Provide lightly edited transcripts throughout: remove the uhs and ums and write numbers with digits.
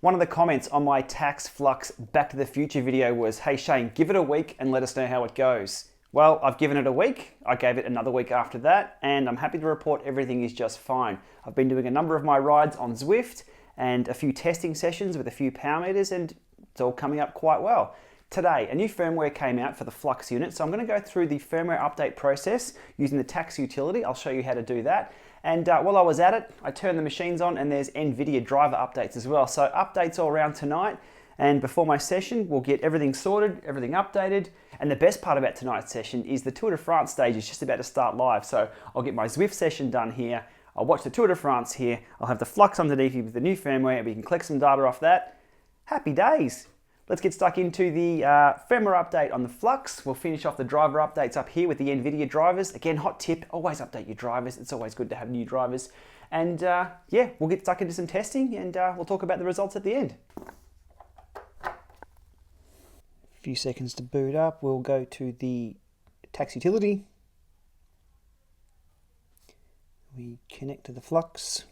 One of the comments on my Tacx FLUX Back to the Future video was, hey Shane, give it a week and let us know how it goes. Well, I've given it a week, I gave it another week after that, and I'm happy to report everything is just fine. I've been doing a number of my rides on Zwift and a few testing sessions with a few power meters, and it's all coming up quite well. Today, a new firmware came out for the FLUX unit, so I'm going to go through the firmware update process using the Tacx utility. I'll show you how to do that. And while I was at it, I turned the machines on and there's NVIDIA driver updates as well. So updates all around tonight, and before my session, we'll get everything sorted, everything updated. And the best part about tonight's session is the Tour de France stage is just about to start live. So I'll get my Zwift session done here. I'll watch the Tour de France here. I'll have the FLUX underneath with the new firmware, and we can collect some data off that. Happy days. Let's get stuck into the firmware update on the FLUX. We'll finish off the driver updates up here with the NVIDIA drivers. Again, hot tip, always update your drivers. It's always good to have new drivers. And yeah, we'll get stuck into some testing, and we'll talk about the results at the end. A few seconds to boot up. We'll go to the Tacx utility. We connect to the FLUX.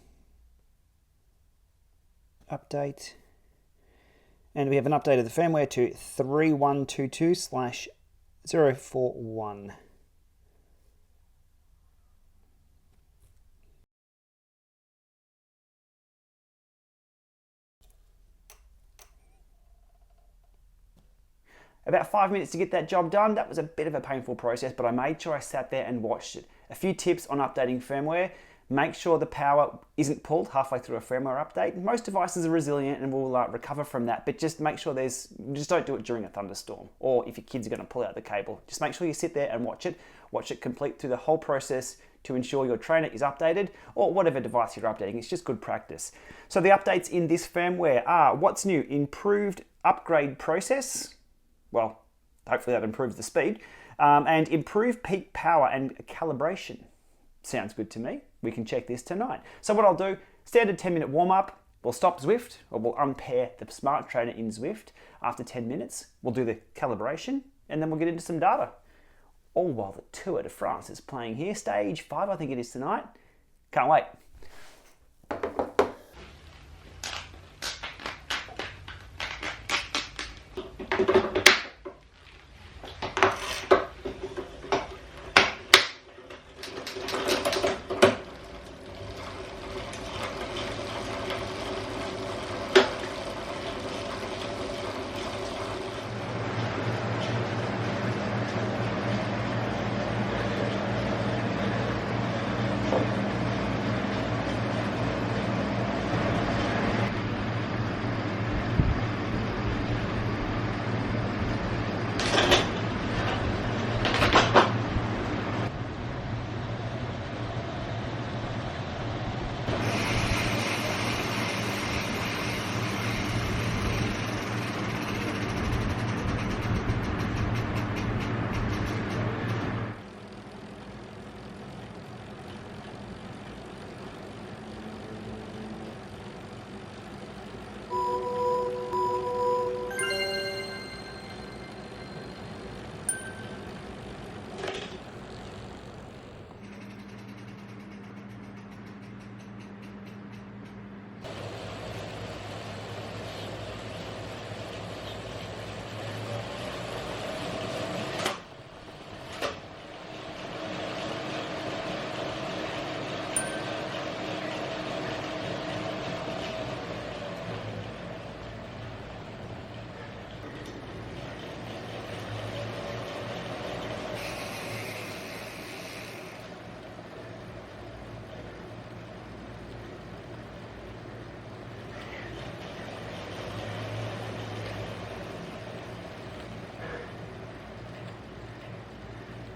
Update. And we have an update of the firmware to 3122/041. About 5 minutes to get that job done. That was a bit of a painful process, but I made sure I sat there and watched it. A few tips on updating firmware. Make sure the power isn't pulled halfway through a firmware update. Most devices are resilient and will recover from that, but just make sure just don't do it during a thunderstorm, or if your kids are going to pull out the cable. Just make sure you sit there and watch it complete through the whole process to ensure your trainer is updated, or whatever device you're updating. It's just good practice. So the updates in this firmware are, what's new? Improved upgrade process. Well, hopefully that improves the speed. And improved peak power and calibration. Sounds good to me. We can check this tonight. So what I'll do, standard 10-minute warm-up. We'll stop Zwift, or we'll unpair the smart trainer in Zwift. After 10 minutes, we'll do the calibration, and then we'll get into some data. All while the Tour de France is playing here. Stage 5, I think it is tonight. Can't wait.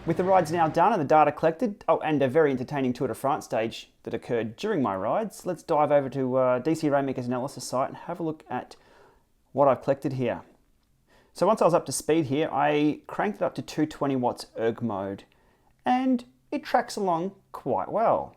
With the rides now done and the data collected, and a very entertaining Tour de France stage that occurred during my rides, let's dive over to DC Rainmaker's analysis site and have a look at what I've collected here. So once I was up to speed here, I cranked it up to 220 watts erg mode, and it tracks along quite well.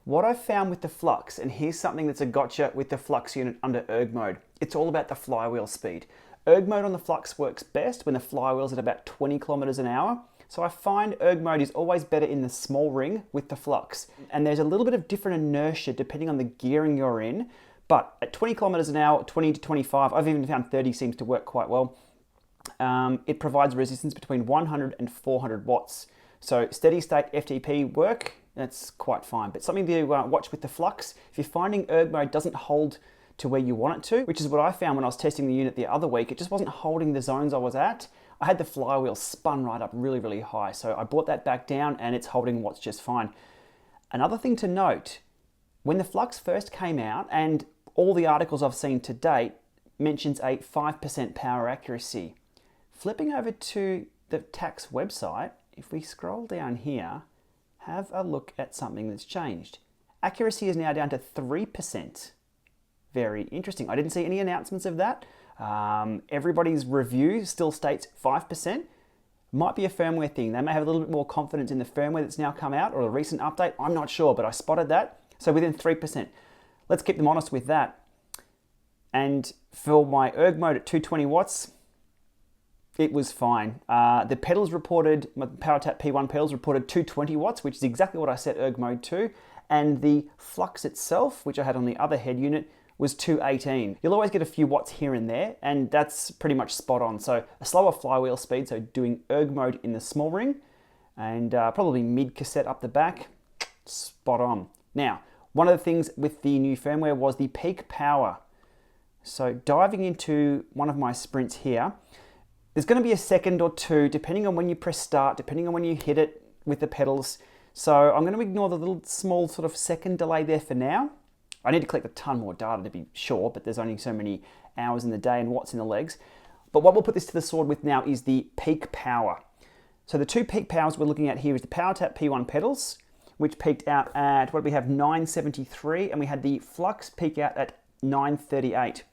What I've found with the FLUX, and here's something that's a gotcha with the FLUX unit under erg mode, it's all about the flywheel speed. Erg mode on the FLUX works best when the flywheel's at about 20 kilometers an hour. So I find erg mode is always better in the small ring with the FLUX. And there's a little bit of different inertia depending on the gearing you're in, But at 20 kilometers an hour, 20 to 25, I've even found 30 seems to work quite well. It provides resistance between 100 and 400 watts. So steady state FTP work, that's quite fine. But something to watch with the Flux, if you're finding erg mode doesn't hold to where you want it to, which is what I found when I was testing the unit the other week, it just wasn't holding the zones I was at. I had the flywheel spun right up really, really high. So I brought that back down and it's holding watts just fine. Another thing to note, when the Flux first came out, and all the articles I've seen to date mentions a 5% power accuracy. Flipping over to the Tacx website, if we scroll down here, have a look at something that's changed. Accuracy is now down to 3%. Very interesting. I didn't see any announcements of that. Everybody's review still states 5%. Might be a firmware thing. They may have a little bit more confidence in the firmware that's now come out or a recent update. I'm not sure, but I spotted that. So within 3%. Let's keep them honest with that. And for my erg mode at 220 watts, it was fine. The pedals reported, my PowerTap P1 pedals reported 220 watts, which is exactly what I set erg mode to. And the Flux itself, which I had on the other head unit, was 218. You'll always get a few watts here and there, and that's pretty much spot on. So a slower flywheel speed, so doing erg mode in the small ring, and probably mid cassette up the back, spot on. Now, one of the things with the new firmware was the peak power. So diving into one of my sprints here, there's going to be a second or two, depending on when you press start, depending on when you hit it with the pedals. So I'm going to ignore the little small sort of second delay there for now. I need to collect a ton more data to be sure, but there's only so many hours in the day and watts in the legs. But what we'll put this to the sword with now is the peak power. So the two peak powers we're looking at here is the PowerTap P1 pedals, which peaked out at, what do we have, 973, and we had the Flux peak out at 938.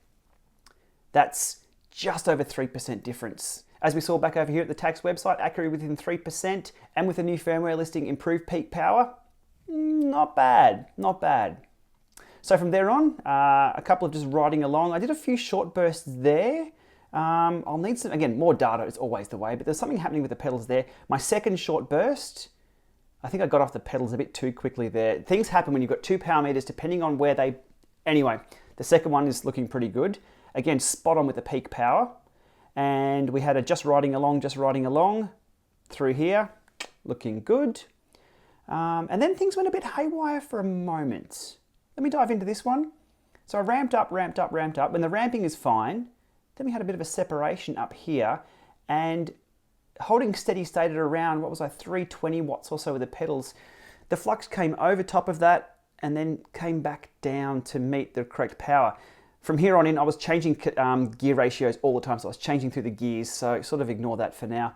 That's just over 3% difference. As we saw back over here at the Tacx website, accuracy within 3%, and with the new firmware listing, improved peak power, not bad, not bad. So from there on, a couple of just riding along. I did a few short bursts there. I'll need some, again, more data is always the way, but there's something happening with the pedals there. My second short burst, I think I got off the pedals a bit too quickly there. Things happen when you've got 2 power meters, depending on where they... Anyway, the second one is looking pretty good. Again, spot on with the peak power. And we had a just riding along through here, looking good. And then things went a bit haywire for a moment. Let me dive into this one. So I ramped up. When the ramping is fine, then we had a bit of a separation up here, and holding steady state at around, what was I, 320 watts or so with the pedals. The Flux came over top of that and then came back down to meet the correct power. From here on in, I was changing gear ratios all the time, so I was changing through the gears, so sort of ignore that for now.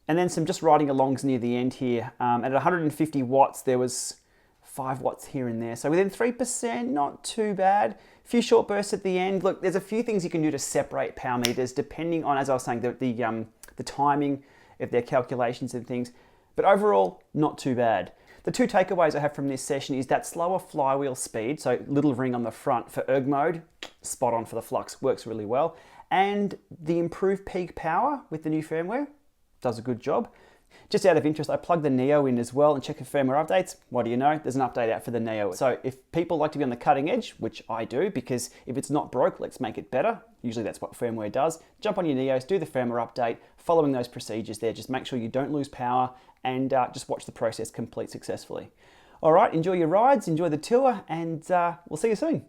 And then some just riding alongs near the end here. At 150 watts, there was 5 watts here and there. So within 3%, not too bad. A few short bursts at the end. Look, there's a few things you can do to separate power meters, depending on, as I was saying, the timing of their calculations and things. But overall, not too bad. The two takeaways I have from this session is that slower flywheel speed, so little ring on the front for erg mode, spot on for the Flux, works really well. And the improved peak power with the new firmware, does a good job. Just out of interest, I plugged the Neo in as well and checked for firmware updates. What do you know? There's an update out for the Neo. So if people like to be on the cutting edge, which I do, because if it's not broke, let's make it better. Usually that's what firmware does. Jump on your Neos, do the firmware update, following those procedures there. Just make sure you don't lose power and just watch the process complete successfully. All right, enjoy your rides, enjoy the tour, and we'll see you soon.